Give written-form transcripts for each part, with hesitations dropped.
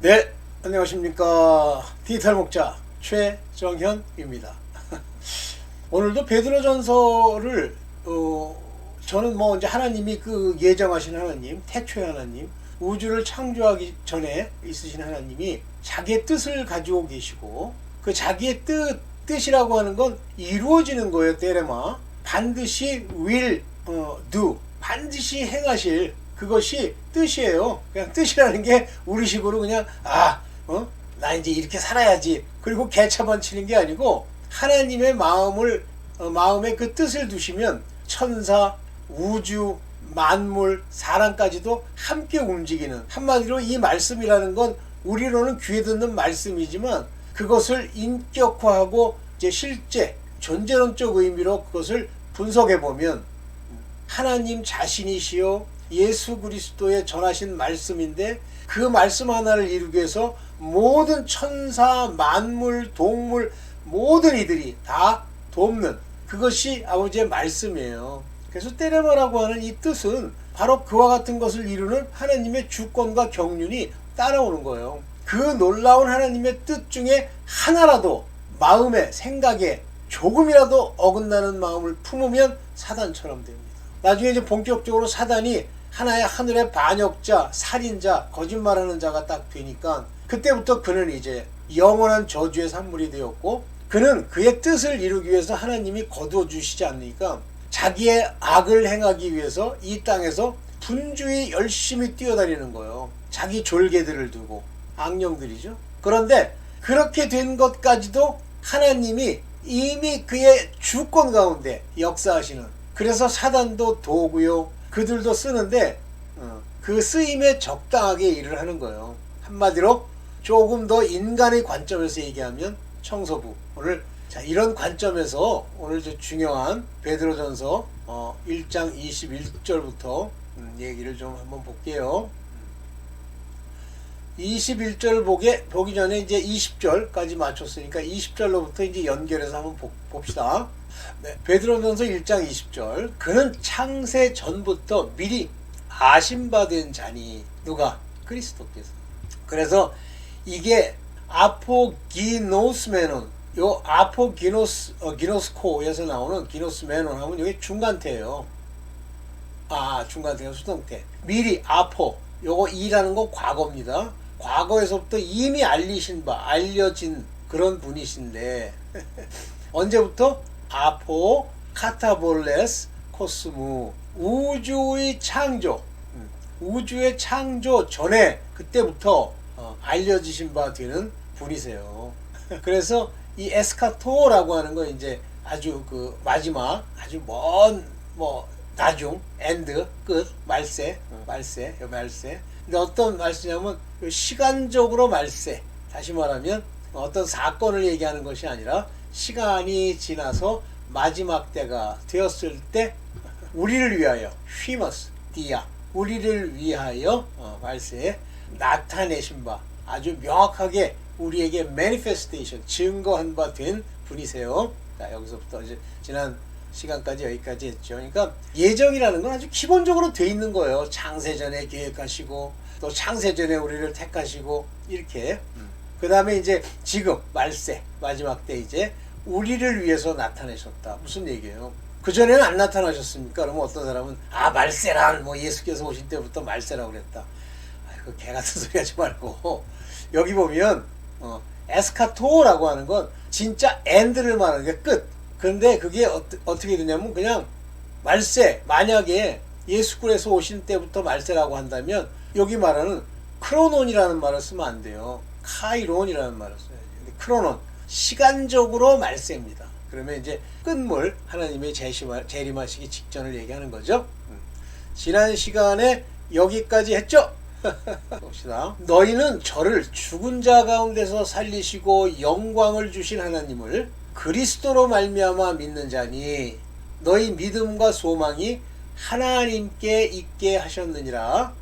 네, 안녕하십니까. 디지털 목자 최정현입니다. 오늘도 베드로전서를 저는 뭐 이제 하나님이 그 예정하신 하나님, 태초의 하나님, 우주를 창조하기 전에 있으신 하나님이 자기의 뜻을 가지고 계시고 그 자기의 뜻이라고 하는 건 이루어지는 거예요. 때레마 반드시 will do 반드시 행하실 그것이 뜻이에요. 그냥 뜻이라는 게 우리식으로 그냥 나 이제 이렇게 살아야지 그리고 개차만 치는 게 아니고 하나님의 마음에 그 뜻을 두시면 천사, 우주, 만물, 사람까지도 함께 움직이는, 한마디로 이 말씀이라는 건 우리로는 귀에 듣는 말씀이지만 그것을 인격화하고 이제 실제 존재론적 의미로 그것을 분석해 보면 하나님 자신이시요 예수 그리스도의 전하신 말씀인데 그 말씀 하나를 이루기 위해서 모든 천사, 만물, 동물 모든 이들이 다 돕는 그것이 아버지의 말씀이에요. 그래서 때레마라고 하는 이 뜻은 바로 그와 같은 것을 이루는 하나님의 주권과 경륜이 따라오는 거예요. 그 놀라운 하나님의 뜻 중에 하나라도 마음에 생각에 조금이라도 어긋나는 마음을 품으면 사단처럼 됩니다. 나중에 이제 본격적으로 사단이 하나의 하늘의 반역자, 살인자, 거짓말하는 자가 딱 되니까 그때부터 그는 이제 영원한 저주의 산물이 되었고 그는 그의 뜻을 이루기 위해서 하나님이 거두어 주시지 않으니까 자기의 악을 행하기 위해서 이 땅에서 분주히 열심히 뛰어다니는 거예요. 자기 졸개들을 두고 악령들이죠. 그런데 그렇게 된 것까지도 하나님이 이미 그의 주권 가운데 역사하시는, 그래서 사단도 도구요 그들도 쓰는데 그 쓰임에 적당하게 일을 하는 거예요. 한마디로 조금 더 인간의 관점에서 얘기하면 청소부. 오늘 이런 관점에서 오늘 중요한 베드로전서 1장 21절부터 얘기를 좀 한번 볼게요. 21절 보기 전에 이제 20절까지 맞췄으니까 20절로부터 이제 연결해서 한번 봅시다. 네, 베드로전서 1장 20절. 그는 창세 전부터 미리 아심받은 자니. 누가? 그리스도께서. 그래서 이게 아포기노스메논, 요 기노스코에서 나오는 기노스메논 하면 여기 중간태예요. 중간태가 수동태. 미리 요거 이라는 거 과거입니다. 과거에서부터 이미 알려진 그런 분이신데 언제부터? 카타볼레스 코스무, 우주의 창조 전에 그때부터 알려지신 바 되는 분이세요. 그래서 이 에스카토라고 하는 거 이제 아주 그 마지막 아주 먼 나중 엔드 끝 말세. 근데 어떤 말세냐면 시간적으로 말세. 다시 말하면 어떤 사건을 얘기하는 것이 아니라 시간이 지나서 마지막 때가 되었을 때 우리를 위하여 휘머스 디아 우리를 위하여 말세에 나타내신 바 아주 명확하게 우리에게 매니페스테이션 증거한 바 된 분이세요. 자, 여기서부터 이제 지난 시간까지 여기까지 했죠. 그러니까 예정이라는 건 아주 기본적으로 돼 있는 거예요. 창세전에 계획하시고 또 창세전에 우리를 택하시고 이렇게. 그 다음에 이제 지금 말세 마지막 때 이제 우리를 위해서 나타내셨다. 무슨 얘기예요? 그전에는 안 나타나셨습니까? 그러면 어떤 사람은 말세란 예수께서 오실 때부터 말세라고 그랬다. 그 개 같은 소리 하지 말고 여기 보면 에스카토라고 하는 건 진짜 엔드를 말하는 게 끝. 그런데 그게 어떻게 되냐면 그냥 말세, 만약에 예수께서 오실 때부터 말세라고 한다면 여기 말하는 크로논이라는 말을 쓰면 안 돼요. 카이론이라는 말을 써야지. 근데 크로논, 시간적으로 말세입니다. 그러면 이제 끝물, 하나님의 재림하시기 직전을 얘기하는 거죠. 지난 시간에 여기까지 했죠? 봅시다. 너희는 저를 죽은 자 가운데서 살리시고 영광을 주신 하나님을 그리스도로 말미암아 믿는 자니 너희 믿음과 소망이 하나님께 있게 하셨느니라.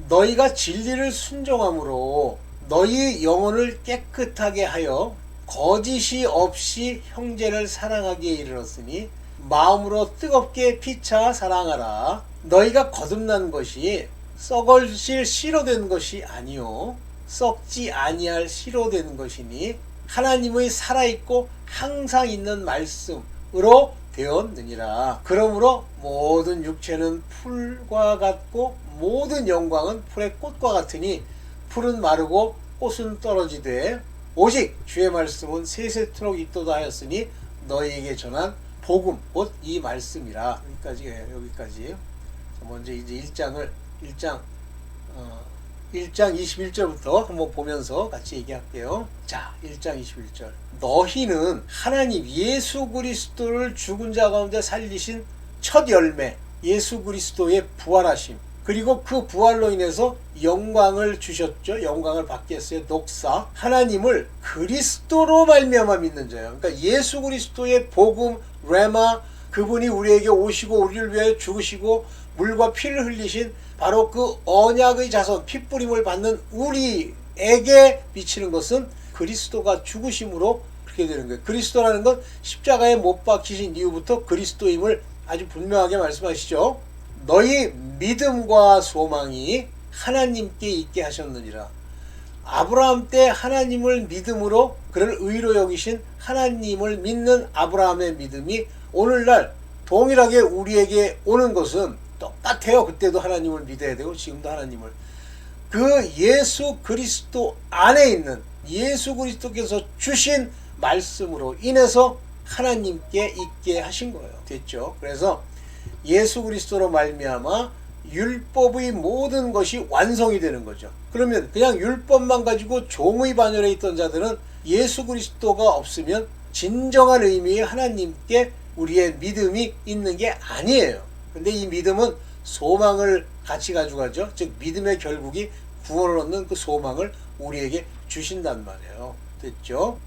너희가 진리를 순종함으로 너희 영혼을 깨끗하게 하여 거짓이 없이 형제를 사랑하기에 이르렀으니 마음으로 뜨겁게 피차 사랑하라. 너희가 거듭난 것이 썩을실 씨로 된 것이 아니요 썩지 아니할 씨로 되는 것이니 하나님의 살아있고 항상 있는 말씀으로 되었느니라. 그러므로 모든 육체는 풀과 같고 모든 영광은 풀의 꽃과 같으니 풀은 마르고 꽃은 떨어지되 오직 주의 말씀은 세세토록 있도다 하였으니 너희에게 전한 복음 곧 이 말씀이라. 여기까지. 먼저 이제 1장 21절부터 한번 보면서 같이 얘기할게요. 자, 1장 21절. 너희는 하나님 예수 그리스도를 죽은 자 가운데 살리신 첫 열매, 예수 그리스도의 부활하심, 그리고 그 부활로 인해서 영광을 주셨죠. 영광을 받게 했어요. 녹사. 하나님을 그리스도로 말미암아 믿는 자예요. 그러니까 예수 그리스도의 복음, 레마, 그분이 우리에게 오시고 우리를 위하여 죽으시고 물과 피를 흘리신 바로 그 언약의 자손, 핏부림을 받는 우리에게 미치는 것은 그리스도가 죽으심으로 그렇게 되는 거예요. 그리스도라는 건 십자가에 못 박히신 이후부터 그리스도임을 아주 분명하게 말씀하시죠. 너희 믿음과 소망이 하나님께 있게 하셨느니라. 아브라함 때 하나님을 믿음으로 그를 의로 여기신 하나님을 믿는 아브라함의 믿음이 오늘날 동일하게 우리에게 오는 것은 똑같아요. 그때도 하나님을 믿어야 되고 지금도 하나님을. 그 예수 그리스도 안에 있는 예수 그리스도께서 주신 말씀으로 인해서 하나님께 있게 하신 거예요. 됐죠? 그래서 예수 그리스도로 말미암아 율법의 모든 것이 완성이 되는 거죠. 그러면 그냥 율법만 가지고 종의 반열에 있던 자들은 예수 그리스도가 없으면 진정한 의미의 하나님께 우리의 믿음이 있는 게 아니에요. 근데 이 믿음은 소망을 같이 가져가죠. 즉 믿음의 결국이 구원을 얻는 그 소망을 우리에게 주신단 말이에요. 됐죠?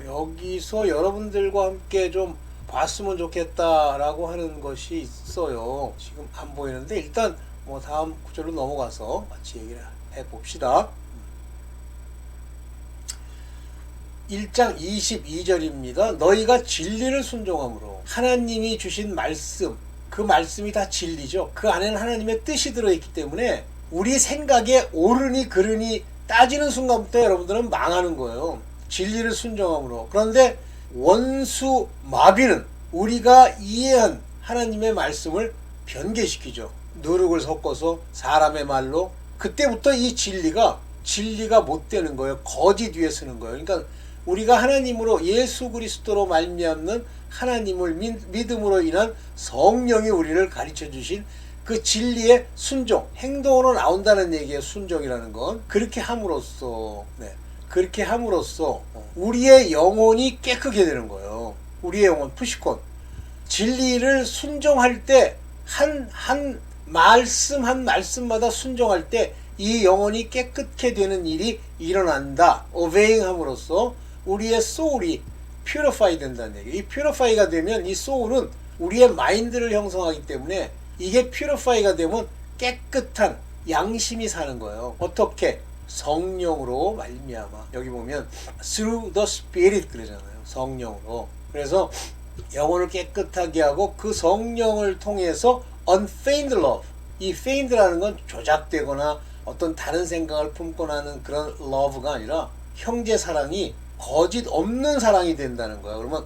여기서 여러분들과 함께 좀 봤으면 좋겠다라고 하는 것이 있어요. 지금 안 보이는데 일단 뭐 다음 구절로 넘어가서 같이 얘기를 해봅시다. 1장 22절입니다. 너희가 진리를 순종함으로 하나님이 주신 말씀, 그 말씀이 다 진리죠. 그 안에는 하나님의 뜻이 들어있기 때문에 우리 생각에 옳으니 그르니 따지는 순간부터 여러분들은 망하는 거예요. 진리를 순종함으로. 그런데 원수 마귀는 우리가 이해한 하나님의 말씀을 변개시키죠. 누룩을 섞어서 사람의 말로. 그때부터 이 진리가 못 되는 거예요. 거짓 위에 쓰는 거예요. 그러니까 우리가 하나님으로 예수 그리스도로 말미암는 하나님을 믿음으로 인한 성령이 우리를 가르쳐 주신 그 진리의 순종, 행동으로 나온다는 얘기예요. 순종이라는 건. 그렇게 함으로써 우리의 영혼이 깨끗게 되는 거예요. 우리의 영혼, 푸시콘. 진리를 순종할 때 한 말씀 한 말씀마다 순종할 때 이 영혼이 깨끗게 되는 일이 일어난다. obeying 함으로써 우리의 soul이 purify 된다는 얘기예요. 이 purify가 되면 이 soul은 우리의 마인드를 형성하기 때문에 이게 purify가 되면 깨끗한 양심이 사는 거예요. 어떻게? 성령으로 말미암아. 여기 보면 through the spirit 그러잖아요. 성령으로. 그래서 영혼을 깨끗하게 하고 그 성령을 통해서 unfeigned love. 이 feigned라는 건 조작되거나 어떤 다른 생각을 품고 나는 그런 love가 아니라 형제 사랑이 거짓 없는 사랑이 된다는 거야. 그러면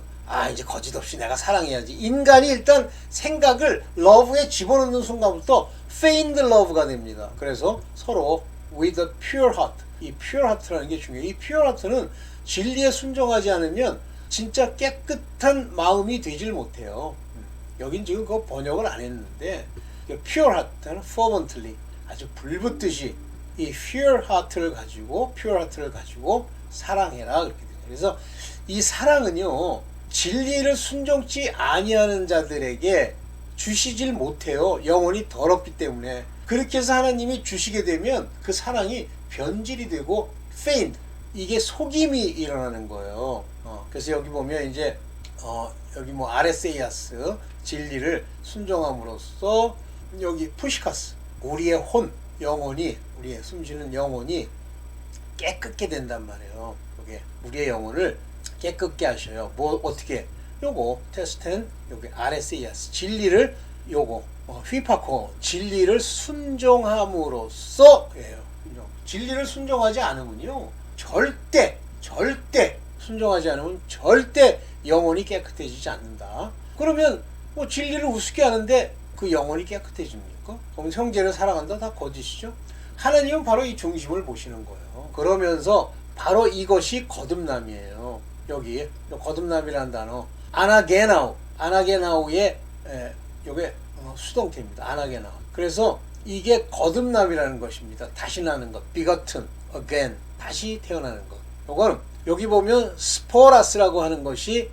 이제 거짓 없이 내가 사랑해야지. 인간이 일단 생각을 love에 집어넣는 순간부터 feigned love가 됩니다. 그래서 서로 with a pure heart. 이 pure heart라는 게 중요해요. 이 pure heart는 진리에 순종하지 않으면 진짜 깨끗한 마음이 되질 못해요. 여긴 지금 그 번역을 안 했는데 pure heart는 fervently 아주 불붙듯이 이 pure heart를 가지고 사랑해라 그렇게 되죠. 그래서 이 사랑은요 진리를 순종치 아니하는 자들에게 주시질 못해요. 영혼이 더럽기 때문에. 그렇게 해서 하나님이 주시게 되면 그 사랑이 변질이 되고 feigned, 이게 속임이 일어나는 거예요. 그래서 여기 보면 이제 여기 뭐 아레세이아스 진리를 순종함으로써 여기 푸시카스 우리의 혼 영혼이 우리의 숨쉬는 영혼이 깨끗게 된단 말이에요. 이게 우리의 영혼을 깨끗게 하셔요. 뭐 어떻게? 요거 테스텐 여기 아레세이아스 진리를 요거 휘파코 진리를 순종함으로써 예요. 진리를 순종하지 않으면요 절대 순종하지 않으면 절대 영혼이 깨끗해지지 않는다. 그러면 뭐 진리를 우습게 하는데 그 영혼이 깨끗해집니까? 그럼 형제를 사랑한다 다 거짓이죠. 하나님은 바로 이 중심을 보시는 거예요. 그러면서 바로 이것이 거듭남이에요. 여기 거듭남이라는 단어 아나게나우의 요게 수동태입니다. 아나게나우. 그래서 이게 거듭남이라는 것입니다. 다시 나는 것, begotten again, 다시 태어나는 것. 요거는 여기 보면 스포라스라고 하는 것이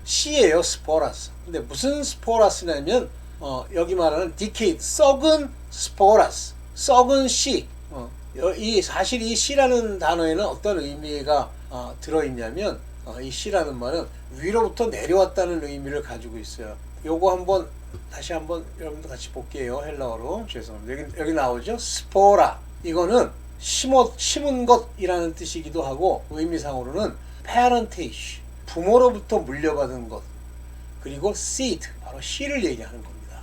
씨예요. 스포라스. 근데 무슨 스포라스냐면 여기 말하는 decayed, 썩은 스포라스, 썩은 씨. 사실 이 씨라는 단어에는 어떤 의미가 들어있냐면 이 씨라는 말은 위로부터 내려왔다는 의미를 가지고 있어요. 요거 다시 한번 여러분들 같이 볼게요. 헬라어로. 죄송합니다. 여기 나오죠. 스포라. 이거는 심은 것이라는 뜻이기도 하고 의미상으로는 parentage, 부모로부터 물려받은 것. 그리고 seed, 바로 씨를 얘기하는 겁니다.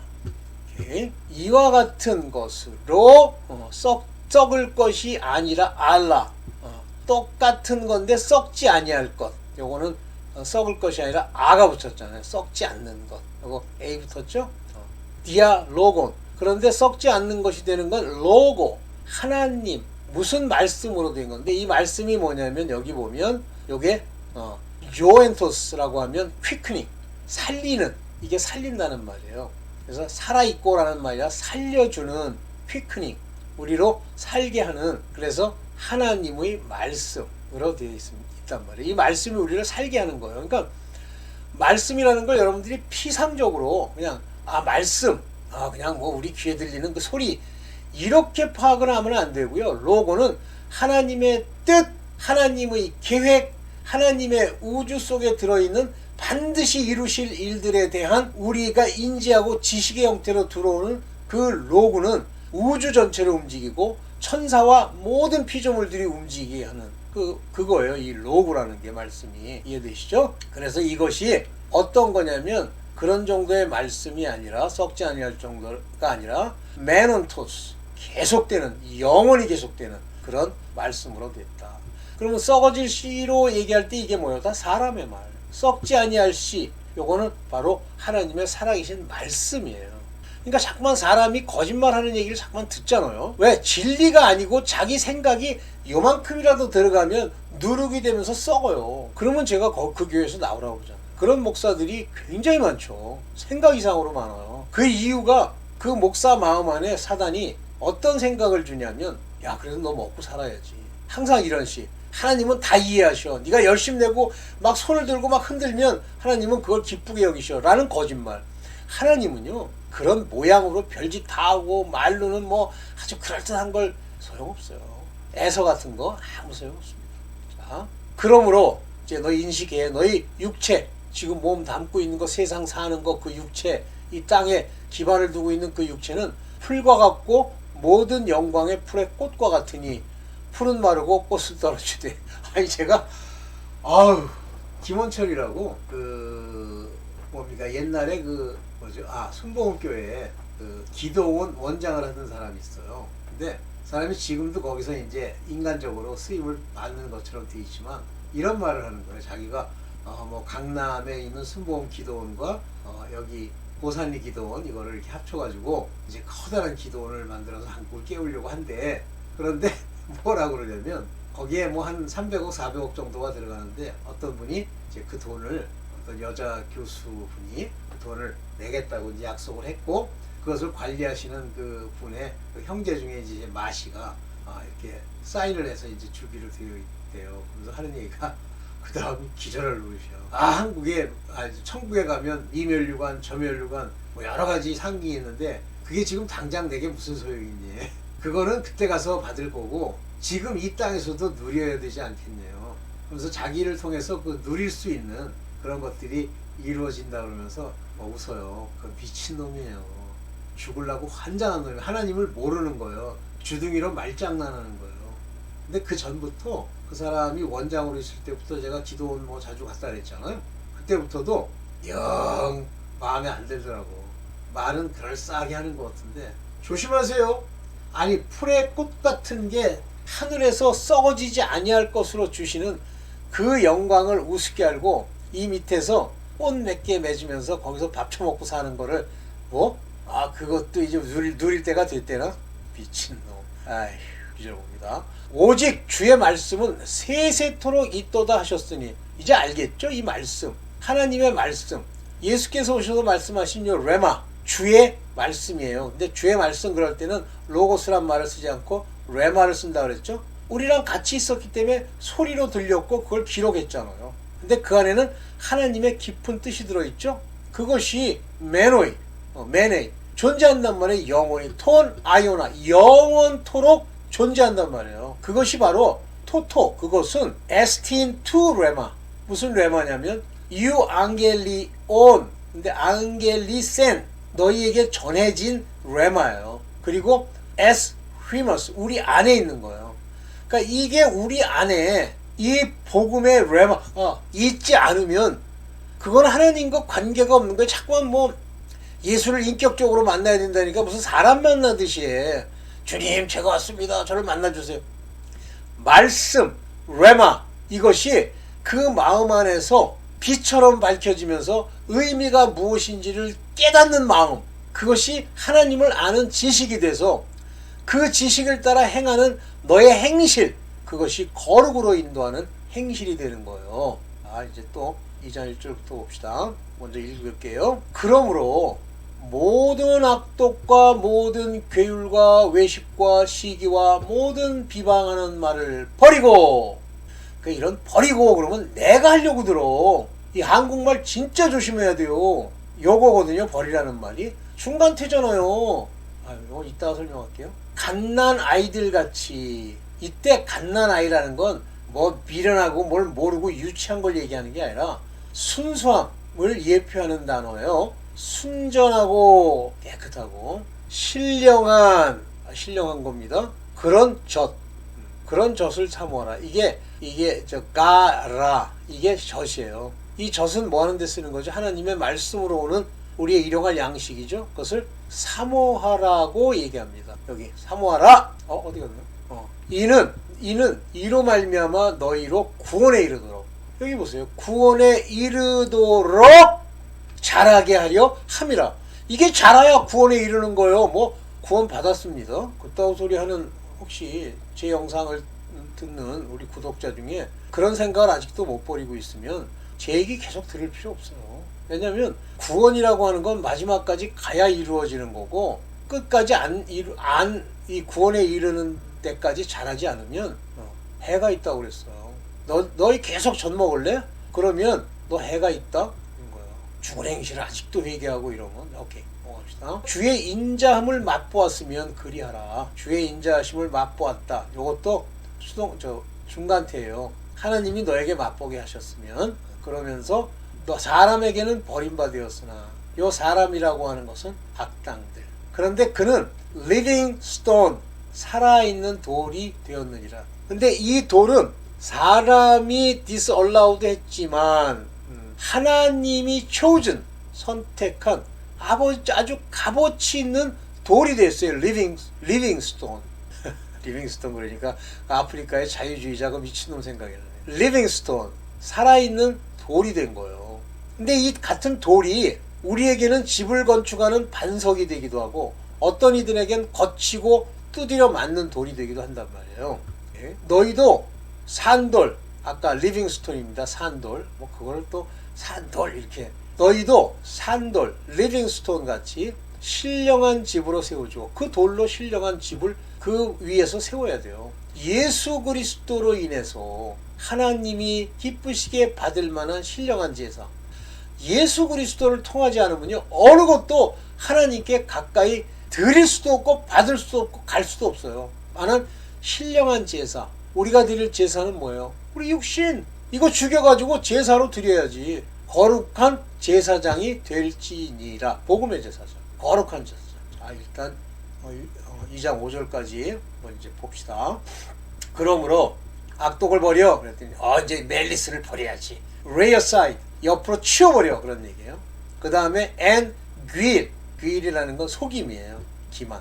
오케이. 이와 같은 것으로 썩을 것이 아니라 알라. 똑같은 건데 썩지 아니할 것. 요거는 썩을 것이 아니라 아가 붙였잖아요. 썩지 않는 것. 요거 A 붙었죠? 디아로곤. 그런데 썩지 않는 것이 되는 건 로고. 하나님. 무슨 말씀으로 된 건데 이 말씀이 뭐냐면 여기 보면 요게 조엔토스라고 하면 quickning. 살리는. 이게 살린다는 말이에요. 그래서 살아있고라는 말이야. 살려주는 quickning. 우리로 살게 하는. 그래서 하나님의 말씀으로 되어 있단 말이에요. 이 말씀이 우리를 살게 하는 거예요. 그러니까 말씀이라는 걸 여러분들이 피상적으로 그냥 말씀, 그냥 뭐 우리 귀에 들리는 그 소리 이렇게 파악을 하면 안 되고요. 로고는 하나님의 뜻, 하나님의 계획, 하나님의 우주 속에 들어있는 반드시 이루실 일들에 대한 우리가 인지하고 지식의 형태로 들어오는 그 로고는 우주 전체를 움직이고 천사와 모든 피조물들이 움직이게 하는 그거예요. 이 로고라는 게 말씀이. 이해되시죠? 그래서 이것이 어떤 거냐면 그런 정도의 말씀이 아니라 썩지 아니할 정도가 아니라 메논토스, 계속되는, 영원히 계속되는 그런 말씀으로 됐다. 그러면 썩어질 씨로 얘기할 때 이게 뭐예요? 다 사람의 말. 썩지 아니할 씨, 요거는 바로 하나님의 살아계신 말씀이에요. 그러니까 자꾸만 사람이 거짓말하는 얘기를 자꾸만 듣잖아요. 왜? 진리가 아니고 자기 생각이 요만큼이라도 들어가면 누룩이 되면서 썩어요. 그러면 제가 그 교회에서 나오라고 그러잖아요. 그런 목사들이 굉장히 많죠. 생각 이상으로 많아요. 그 이유가 그 목사 마음 안에 사단이 어떤 생각을 주냐면 야 그래도 너 먹고 살아야지. 항상 이런 식. 하나님은 다 이해하셔. 네가 열심히 내고 막 손을 들고 막 흔들면 하나님은 그걸 기쁘게 여기셔. 라는 거짓말. 하나님은요 그런 모양으로 별짓 다 하고 말로는 뭐 아주 그럴듯한 걸 소용없어요. 애서 같은 거 아무 소용없습니다. 자, 그러므로 이제 너희 인식해. 너희 육체 지금 몸 담고 있는 거 세상 사는 거 그 육체 이 땅에 기반을 두고 있는 그 육체는 풀과 같고 모든 영광의 풀의 꽃과 같으니 풀은 마르고 꽃은 떨어지되. 아니 제가 김원철이라고 뭡니까 옛날에 순복음교회에 기도원 원장을 하던 사람이 있어요. 근데 사람이 지금도 거기서 이제 인간적으로 쓰임을 받는 것처럼 돼 있지만 이런 말을 하는 거예요. 자기가 뭐 강남에 있는 순복음 기도원과 여기 고산리 기도원 이거를 이렇게 합쳐가지고 이제 커다란 기도원을 만들어서 한국을 깨우려고 한대. 그런데 뭐라고 그러냐면 거기에 뭐 한 300억, 400억 정도가 들어가는데 어떤 분이 이제 그 돈을 어떤 여자 교수분이 그 돈을 내겠다고 이제 약속을 했고 그것을 관리하시는 그 분의 그 형제 중에 이제 마씨가 이렇게 사인을 해서 이제 주기로 되어 있대요. 그래서 하는 얘기가 그 다음 기절을 누르셔. 한국에 천국에 가면 이면류관, 저면류관 뭐 여러 가지 상징이 있는데 그게 지금 당장 내게 무슨 소용이니? 그거는 그때 가서 받을 거고 지금 이 땅에서도 누려야 되지 않겠네요. 그래서 자기를 통해서 그 누릴 수 있는 그런 것들이 이루어진다 그러면서 웃어요. 그 미친놈이에요. 죽으려고 환장한 놈이에요. 하나님을 모르는 거예요. 주둥이로 말장난하는 거예요. 근데 그 전부터 그 사람이 원장으로 있을 때부터 제가 기도원 뭐 자주 갔다 그랬잖아요. 그때부터도 영 마음에 안 들더라고. 말은 그럴싸하게 하는 것 같은데 조심하세요. 아니 풀의 꽃 같은 게 하늘에서 썩어지지 아니할 것으로 주시는 그 영광을 우습게 알고 이 밑에서 꽃 몇 개 맺으면서 거기서 밥 처먹고 사는 거를 뭐? 아 그것도 이제 누릴 때가 됐대나? 미친놈. 아휴 잊어봅니다. 오직 주의 말씀은 세세토록 있도다 하셨으니 이제 알겠죠? 이 말씀 하나님의 말씀 예수께서 오셔서 말씀하신 요 레마 주의 말씀이에요. 근데 주의 말씀 그럴 때는 로고스란 말을 쓰지 않고 레마를 쓴다 그랬죠. 우리랑 같이 있었기 때문에 소리로 들렸고 그걸 기록했잖아요. 근데 그 안에는 하나님의 깊은 뜻이 들어있죠. 그것이 메노이 메네이 존재한단 말이에요. 영원히 톤 아이오나 영원토록 존재한단 말이에요. 그것이 바로 토토 그것은 에스틴 투 레마 무슨 레마냐면 유 앙겔리온 근데 앙겔리센 너희에게 전해진 레마예요. 그리고 에스 휘머스 우리 안에 있는 거예요. 그러니까 이게 우리 안에 이 복음의 레마 있지 않으면 그건 하나님과 관계가 없는 거예요. 자꾸만 뭐 예수를 인격적으로 만나야 된다니까 무슨 사람 만나듯이 해. 주님 제가 왔습니다. 저를 만나주세요. 말씀 레마 이것이 그 마음 안에서 빛처럼 밝혀지면서 의미가 무엇인지를 깨닫는 마음 그것이 하나님을 아는 지식이 돼서 그 지식을 따라 행하는 너의 행실 그것이 거룩으로 인도하는 행실이 되는 거예요. 이제 또 2장 1절부터 봅시다. 먼저 읽을게요. 그러므로 모든 악독과 모든 괴율과 외식과 시기와 모든 비방하는 말을 버리고 이런 버리고 그러면 내가 하려고 들어. 이 한국말 진짜 조심해야 돼요. 요거거든요. 버리라는 말이 중간태잖아요. 이거 이따가 설명할게요. 갓난 아이들 같이 이때 갓난 아이라는 건 뭐 미련하고 뭘 모르고 유치한 걸 얘기하는 게 아니라 순수함을 예표하는 단어예요. 순전하고 깨끗하고 신령한 겁니다. 그런 젖을 사모하라. 이게 가라 이게 젖이에요. 이 젖은 뭐 하는 데 쓰는 거죠? 하나님의 말씀으로 오는 우리의 일용할 양식이죠. 그것을 사모하라고 얘기합니다. 여기 사모하라. 어디 갔나요? 이는 이로 말미암아 너희로 구원에 이르도록. 여기 보세요. 구원에 이르도록 잘하게 하려 함이라. 이게 잘해야 구원에 이르는 거예요. 뭐 구원 받았습니다. 그따구 소리 하는 혹시 제 영상을 듣는 우리 구독자 중에 그런 생각을 아직도 못 버리고 있으면 제 얘기 계속 들을 필요 없어요. 왜냐하면 구원이라고 하는 건 마지막까지 가야 이루어지는 거고 끝까지 이 구원에 이르는 때까지 잘하지 않으면 해가 있다고 그랬어요. 너희 계속 젖 먹을래? 그러면 너 해가 있다? 그런 거예요. 죽은 행실을 아직도 회개하고 이러면 오케이 넘어갑시다. 주의 인자함을 맛보았으면 그리하라. 주의 인자하심을 맛보았다. 이것도 중간태예요. 하나님이 너에게 맛보게 하셨으면 그러면서 너 사람에게는 버림받았으나 이 사람이라고 하는 것은 악당들. 그런데 그는 living stone 살아있는 돌이 되었느니라. 근데 이 돌은 사람이 disallowed 했지만 하나님이 chosen 선택한 아주 값어치 있는 돌이 됐어요. living stone. living stone 그러니까 아프리카의 자유주의자가 미친놈 생각이 나네. living stone 살아있는 돌이 된 거예요. 근데 이 같은 돌이 우리에게는 집을 건축하는 반석이 되기도 하고 어떤 이들에겐 거치고 두드려 맞는 돌이 되기도 한단 말이에요. 예? 너희도 산돌 아까 리빙스톤입니다. 산돌 뭐 그거를 또 산돌 이렇게 너희도 산돌 리빙스톤 같이 신령한 집으로 세워주고 그 돌로 신령한 집을 그 위에서 세워야 돼요. 예수 그리스도로 인해서 하나님이 기쁘시게 받을 만한 신령한 제사 예수 그리스도를 통하지 않으면요 어느 것도 하나님께 가까이 드릴 수도 없고 받을 수도 없고 갈 수도 없어요. 나는 신령한 제사 우리가 드릴 제사는 뭐예요? 우리 육신 이거 죽여가지고 제사로 드려야지. 거룩한 제사장이 될지니라. 복음의 제사장 거룩한 제사장. 일단 2장 5절까지 이제 봅시다. 그러므로 악독을 버려 그랬더니 이제 멜리스를 버려야지. lay aside 옆으로 치워버려 그런 얘기예요. 그 다음에 and greed 귀일이라는 건 속임이에요. 기만.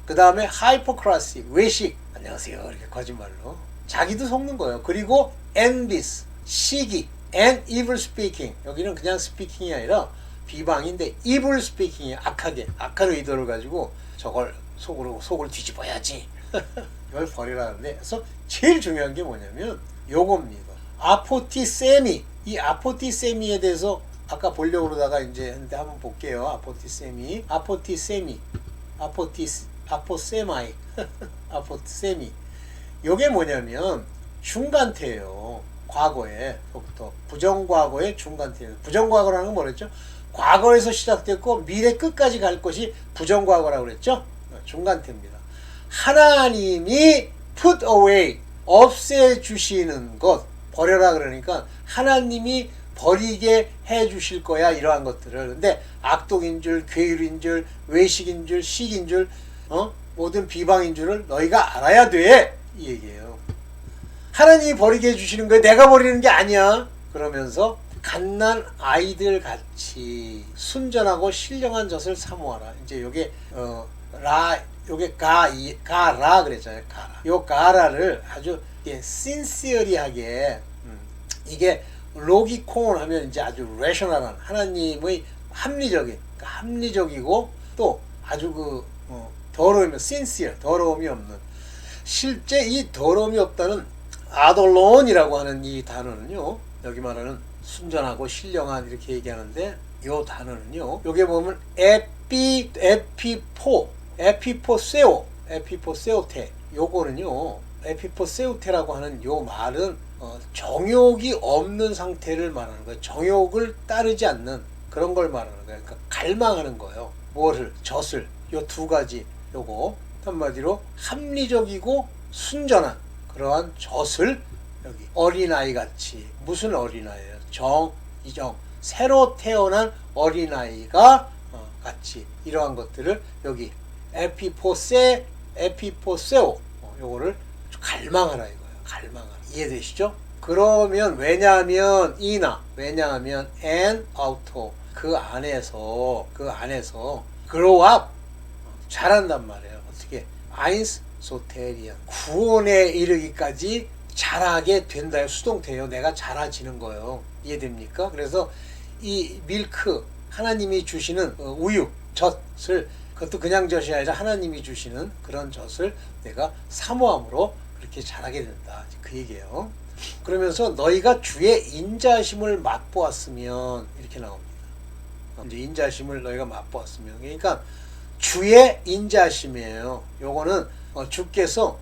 그 다음에 hypocrisy, 외식. 안녕하세요. 이렇게 거짓말로. 자기도 속는 거예요. 그리고 envious, 시기, and evil speaking. 여기는 그냥 speaking이 아니라 비방인데 evil speaking이 악한 의도를 가지고 저걸 속을 뒤집어야지. 이걸 버리라는데, 그래서 제일 중요한 게 뭐냐면 요겁니다. 아포티세미. 이 아포티세미에 대해서 아까 보려고 그러다가 이제 한번 볼게요. 아포티세미. 아포세마이. 아포세미. 요게 뭐냐면 중간태예요. 과거에부터 부정과거의 중간태예요. 부정과거라는 건 뭐랬죠? 과거에서 시작됐고 미래 끝까지 갈 것이 부정과거라고 그랬죠? 중간태입니다. 하나님이 put away, 없애주시는 것, 버려라 그러니까 하나님이 버리게 해주실 거야, 이러한 것들을. 근데 악독인 줄, 괴율인 줄, 외식인 줄, 식인 줄, 모든 비방인 줄을 너희가 알아야 돼, 이 얘기예요. 하나님이 버리게 해주시는 거야, 내가 버리는 게 아니야. 그러면서 갓난 아이들 같이 순전하고 신령한 젖을 사모하라. 이제 요게 요게 가라 그랬잖아요. 가라. 요 가라를 아주 sincerely하게, 이게 로기콘 하면 이제 아주 레셔널한 하나님의 합리적이고 또 아주 더러우면 sincere, 더러움이 없는. 실제 이 더러움이 없다는 아돌론이라고 하는 이 단어는요, 여기 말하는 순전하고 신령한 이렇게 얘기하는데, 요 단어는요, 여기 보면 에피포세오테, 요거는요, 에피포세오테라고 하는 요 말은 정욕이 없는 상태를 말하는 거예요. 정욕을 따르지 않는 그런 걸 말하는 거예요. 그러니까 갈망하는 거예요. 젖을, 요 두 가지, 요거 한마디로 합리적이고 순전한 그러한 젖을, 여기 어린아이 같이. 무슨 어린아이예요? 이정, 새로 태어난 어린아이가 같이, 이러한 것들을 여기 에피포세오, 요거를 갈망하라 이거예요. 갈망하라. 이해되시죠? 그러면 왜냐하면 and auto, 그 안에서 grow up, 자란단 말이에요. 어떻게? eins soterian, 구원에 이르기까지 자라게 된다요. 수동태예요. 내가 자라지는 거예요. 이해됩니까? 그래서 이 밀크, 하나님이 주시는 우유, 젖을, 그것도 그냥 젖이 아니라 하나님이 주시는 그런 젖을 내가 사모함으로 그렇게 자라게 된다, 그 얘기예요. 그러면서 너희가 주의 인자심을 맛보았으면, 이렇게 나옵니다. 이제 인자심을 너희가 맛보았으면, 그러니까 주의 인자심이에요. 요거는 주께서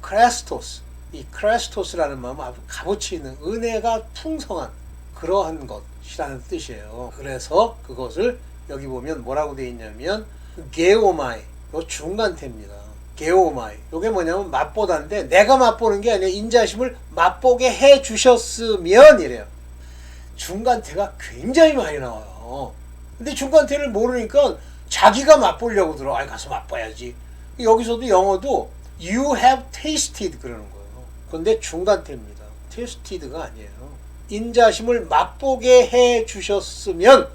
크레스토스, 이 크레스토스라는 마음, 값어치 있는 은혜가 풍성한 그러한 것이라는 뜻이에요. 그래서 그것을 여기 보면 뭐라고 되어 있냐면 게오마이, 요 중간태입니다. 게오마이, 요게 뭐냐면 맛보다인데, 내가 맛보는 게 아니라 인자심을 맛보게 해 주셨으면 이래요. 중간태가 굉장히 많이 나와요. 근데 중간태를 모르니까 자기가 맛보려고 들어. 가서 맛봐야지. 여기서도 영어도 you have tasted 그러는 거예요. 그런데 중간태입니다. tasted가 아니에요. 인자심을 맛보게 해 주셨으면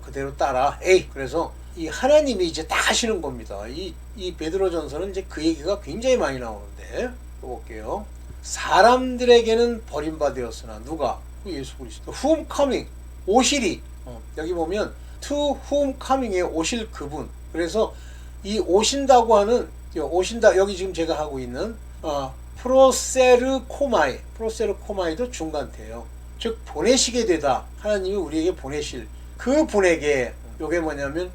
그대로 따라. 그래서 이 하나님이 이제 다 하시는 겁니다. 이 베드로전서는 이제 그 얘기가 굉장히 많이 나오는데, 또 볼게요. 사람들에게는 버림받으었으나 누가? 예수 그리스도. whom coming, 오시리. 여기 보면 to whom coming에 오실 그분. 그래서 이 오신다고 하는, 여기 지금 제가 하고 있는 프로세르코마이도 중간태예요. 즉 보내시게 되다, 하나님이 우리에게 보내실 그 분에게. 요게 뭐냐면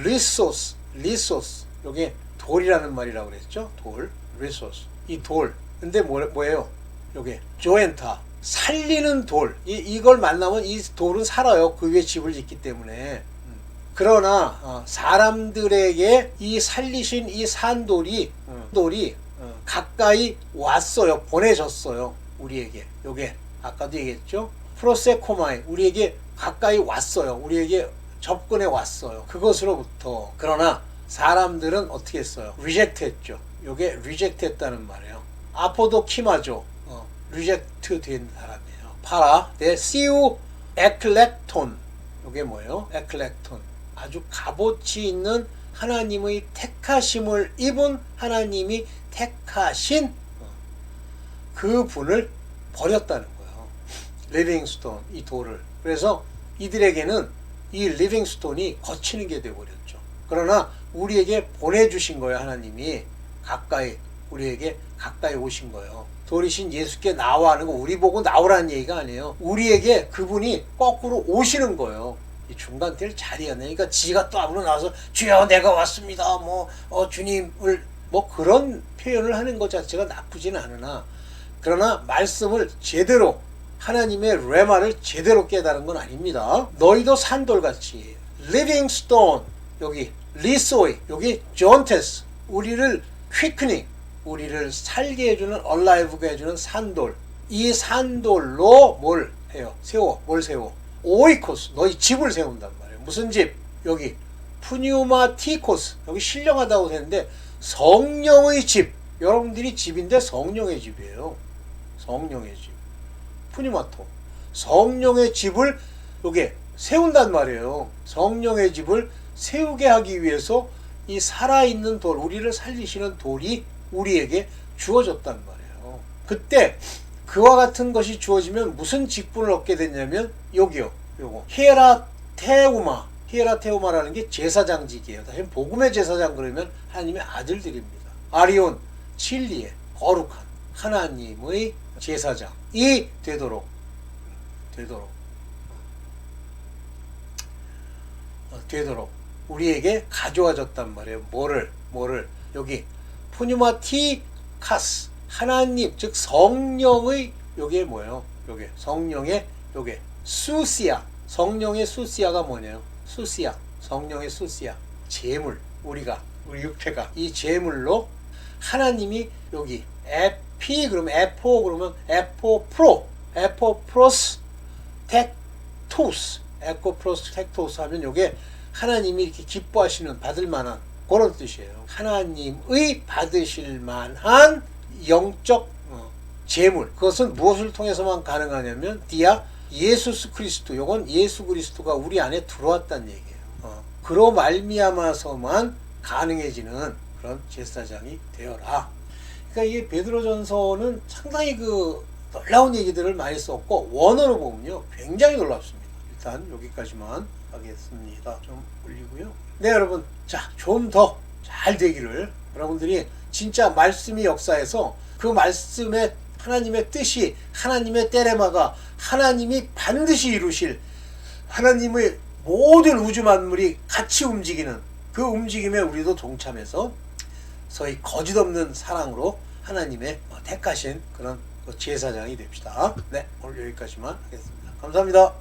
리소스, 요게 돌이라는 말이라고 그랬죠. 돌, 리소스, 이 돌. 근데 뭐예요? 요게 조엔타, 살리는 돌. 이걸 만나면 이 돌은 살아요. 그 위에 집을 짓기 때문에. 그러나 사람들에게 이 살리신 이 산돌이 가까이 왔어요. 보내졌어요. 우리에게. 요게 아까도 얘기했죠. 프로세코마이, 우리에게 가까이 왔어요. 우리에게 접근해 왔어요. 그것으로부터. 그러나 사람들은 어떻게 했어요? 리젝트 했죠. 요게 리젝트 했다는 말이에요. 아포도키마죠. 리젝트 된 사람이에요. 파라, 시우 에클렉톤. 요게 뭐예요? 에클렉톤. 아주 값어치 있는 하나님의 택하심을 입은 하나님이 택하신 그 분을 버렸다는 거예요. 리빙스톤, 이 돌을. 그래서 이들에게는 이 리빙스톤이 거치는 게 되어버렸죠. 그러나 우리에게 보내주신 거예요. 하나님이 가까이, 우리에게 가까이 오신 거예요. 돌이신 예수께 나와 하는 거 우리 보고 나오라는 얘기가 아니에요. 우리에게 그분이 거꾸로 오시는 거예요. 이 중간대를 잘 이해하네. 그러니까 지가 또 앞으로 나와서 주여 내가 왔습니다. 주님을 그런 표현을 하는 것 자체가 나쁘지는 않으나, 그러나 말씀을 제대로, 하나님의 레마를 제대로 깨달은 건 아닙니다. 너희도 산돌같이, living stone, 여기 리소이, 여기 존테스, 우리를 quickning, 우리를 살게 해주는, alive가 해주는 산돌. 이 산돌로 뭘 해요? 뭘 세워? 오이코스, 너희 집을 세운단 말이에요. 무슨 집? 여기 푸뉴마티코스, 여기 신령하다고 했는데 성령의 집. 여러분들이 집인데 성령의 집이에요. 성령의 집. 푸뉴마토. 성령의 집을 여기 세운단 말이에요. 성령의 집을 세우게 하기 위해서 이 살아있는 돌, 우리를 살리시는 돌이 우리에게 주어졌단 말이에요. 그때 그와 같은 것이 주어지면 무슨 직분을 얻게 됐냐면 여기요. 요거 히에라테우마라는 게 제사장직이에요. 다시 복음의 제사장 그러면 하나님의 아들들입니다. 아리온, 진리의 거룩한 하나님의 제사장이 되도록 우리에게 가져와졌단 말이에요. 뭐를 여기 푸뉴마티카스, 하나님 즉 성령의, 요게 뭐예요? 요게 성령의, 요게 수시아, 성령의 수시아가 뭐냐요? 수시아, 성령의 수시아, 제물, 우리 육체가 이 제물로 하나님이 여기 에피 그러면 에포 그러면 에포프로스 텍토스, 에코프로스 텍토스 하면 요게 하나님이 이렇게 기뻐하시는, 받을 만한 그런 뜻이에요. 하나님의 받으실 만한 영적 제물. 그것은 무엇을 통해서만 가능하냐면 예수스 그리스도. 이건 예수 그리스도가 우리 안에 들어왔다는 얘기예요. 그로 말미암아서만 가능해지는 그런 제사장이 되어라. 그러니까 이게 베드로전서는 상당히 놀라운 얘기들을 많이 썼고, 원어로 보면요 굉장히 놀랍습니다. 일단 여기까지만 하겠습니다. 좀 올리고요. 네, 여러분, 자, 좀 더 잘 되기를, 여러분들이 진짜 말씀이 역사에서 그 말씀의 하나님의 뜻이, 하나님의 때레마가 하나님이 반드시 이루실, 하나님의 모든 우주 만물이 같이 움직이는 그 움직임에 우리도 동참해서 소위 거짓없는 사랑으로 하나님의 택하신 그런 제사장이 됩시다. 네, 오늘 여기까지만 하겠습니다. 감사합니다.